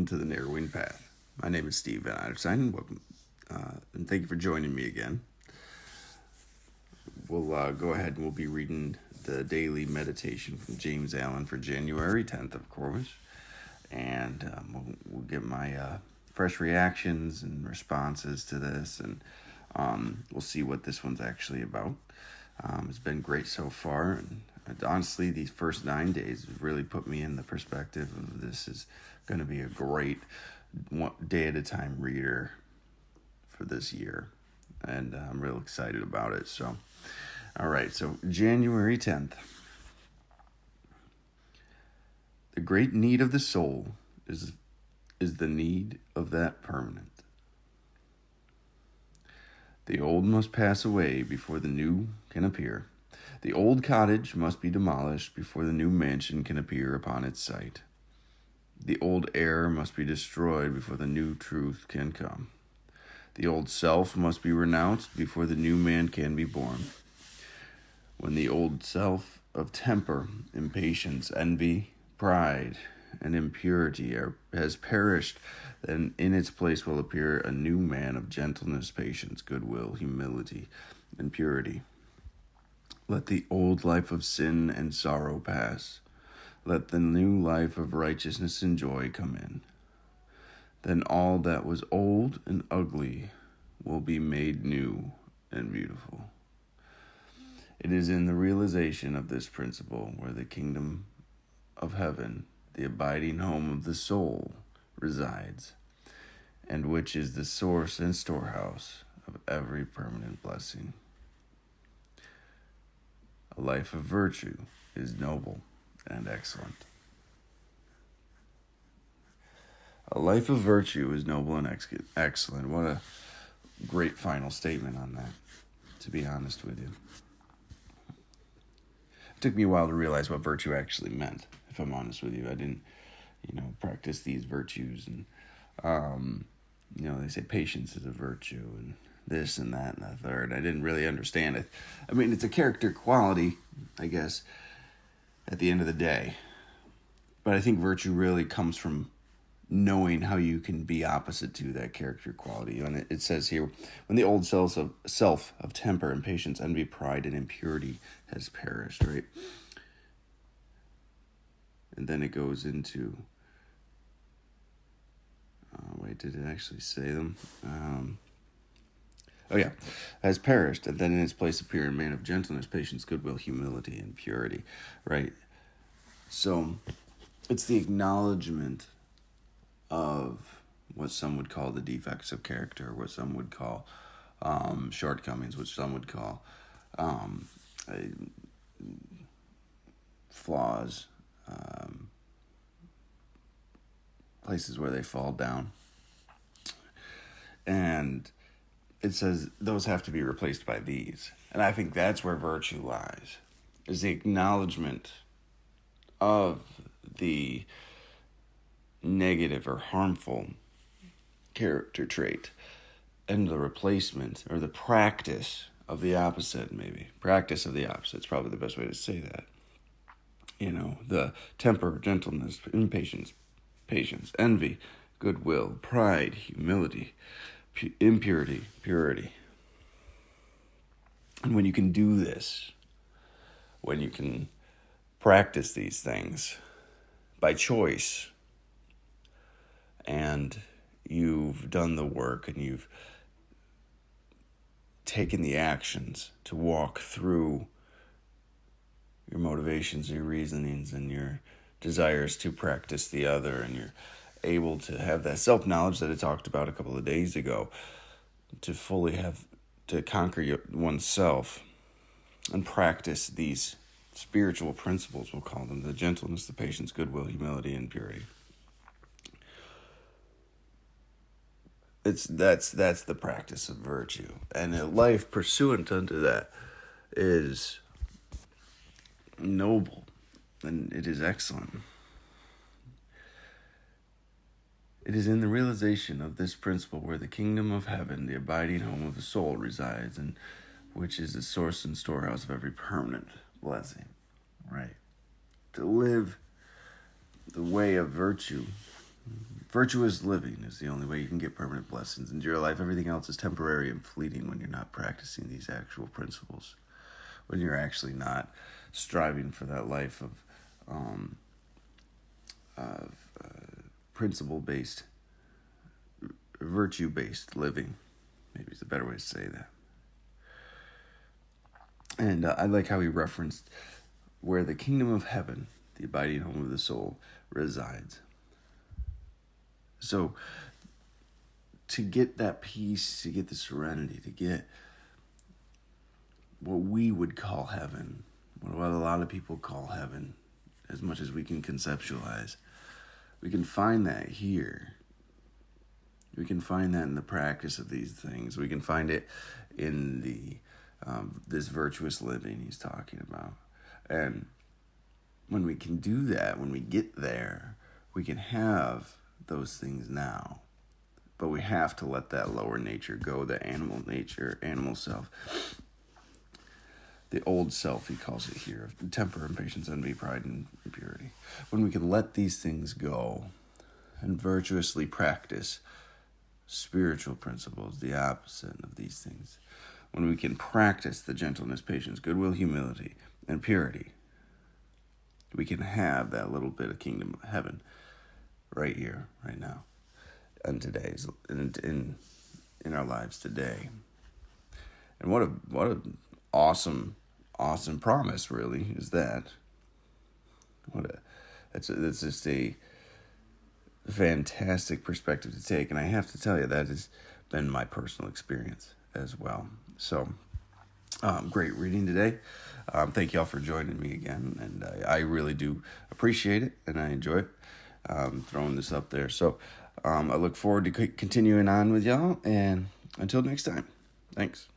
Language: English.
welcome to the Narrowing Path. My name is Steve Van Eiderstein. Welcome, and thank you for joining me again. We'll go ahead and we'll be reading the daily meditation from James Allen for January 10th, of course. And we'll get my fresh reactions and responses to this, and we'll see what this one's actually about. It's been great so far, and honestly, these first 9 days have really put me in the perspective of this is going to be a great day at a time reader for this year, and I'm real excited about it. So, all right, so January 10th. The great need of the soul is the need of that permanent. The old must pass away before the new can appear. The old cottage must be demolished before the new mansion can appear upon its site. The old error must be destroyed before the new truth can come. The old self must be renounced before the new man can be born. When the old self of temper, impatience, envy, pride, and impurity has perished, then in its place will appear a new man of gentleness, patience, goodwill, humility, and purity. Let the old life of sin and sorrow pass. Let the new life of righteousness and joy come in. Then all that was old and ugly will be made new and beautiful. It is in the realization of this principle where the kingdom of heaven, the abiding home of the soul, resides, and which is the source and storehouse of every permanent blessing. A life of virtue is noble and excellent. A life of virtue is noble and excellent. What a great final statement on that, to be honest with you. It took me a while to realize what virtue actually meant, if I'm honest with you. I didn't, practice these virtues. And, they say patience is a virtue and this and that and the third. I didn't really understand it. I mean, it's a character quality, I guess, at the end of the day. But I think virtue really comes from knowing how you can be opposite to that character quality. And it says here, when the old self of temper, impatience, envy, pride, and impurity has perished, right? And then it goes into, did it actually say them? Has perished, and then in its place appear a man of gentleness, patience, goodwill, humility, and purity, right? So it's the acknowledgement of what some would call the defects of character, what some would call shortcomings, which some would call flaws, places where they fall down. And it says those have to be replaced by these. And I think that's where virtue lies, is the acknowledgement of the negative or harmful character trait and the replacement or the practice of the opposite, maybe. Practice of the opposite is probably the best way to say that. The temper, gentleness, impatience, patience, envy, goodwill, pride, humility, impurity, purity. And when you can do this, when you can practice these things by choice, and you've done the work and you've taken the actions to walk through your motivations, your reasonings, and your desires to practice the other, and you're able to have that self-knowledge that I talked about a couple of days ago, to fully have to conquer oneself and practice these spiritual principles, we'll call them, the gentleness, the patience, goodwill, humility, and purity. That's the practice of virtue, and a life pursuant unto that is noble, and it is excellent. It is in the realization of this principle where the kingdom of heaven, the abiding home of the soul, resides, and which is the source and storehouse of every permanent blessing. Right? To live the way of virtue Virtuous living is the only way you can get permanent blessings into your life. Everything else is temporary and fleeting when you're not practicing these actual principles, when you're actually not striving for that life of principle-based, virtue-based living. Maybe it's a better way to say that. And I like how he referenced where the kingdom of heaven, the abiding home of the soul, resides. So to get that peace, to get the serenity, to get what we would call heaven, what a lot of people call heaven, as much as we can conceptualize, we can find that here. We can find that in the practice of these things. We can find it in the this virtuous living he's talking about. And when we can do that, when we get there, we can have those things now. But we have to let that lower nature go, the animal nature, animal self. The old self, he calls it here, of temper, impatience, envy, pride, and impurity. When we can let these things go and virtuously practice spiritual principles, the opposite of these things, when we can practice the gentleness, patience, goodwill, humility, and purity, we can have that little bit of kingdom of heaven right here, right now, and today's in our lives today. And what a awesome promise, really, is that. That's just a fantastic perspective to take, and I have to tell you that has been my personal experience as well. So, great reading today. Thank y'all for joining me again, and I really do appreciate it, and I enjoy it. Throwing this up there. So, I look forward to continuing on with y'all, and until next time, thanks.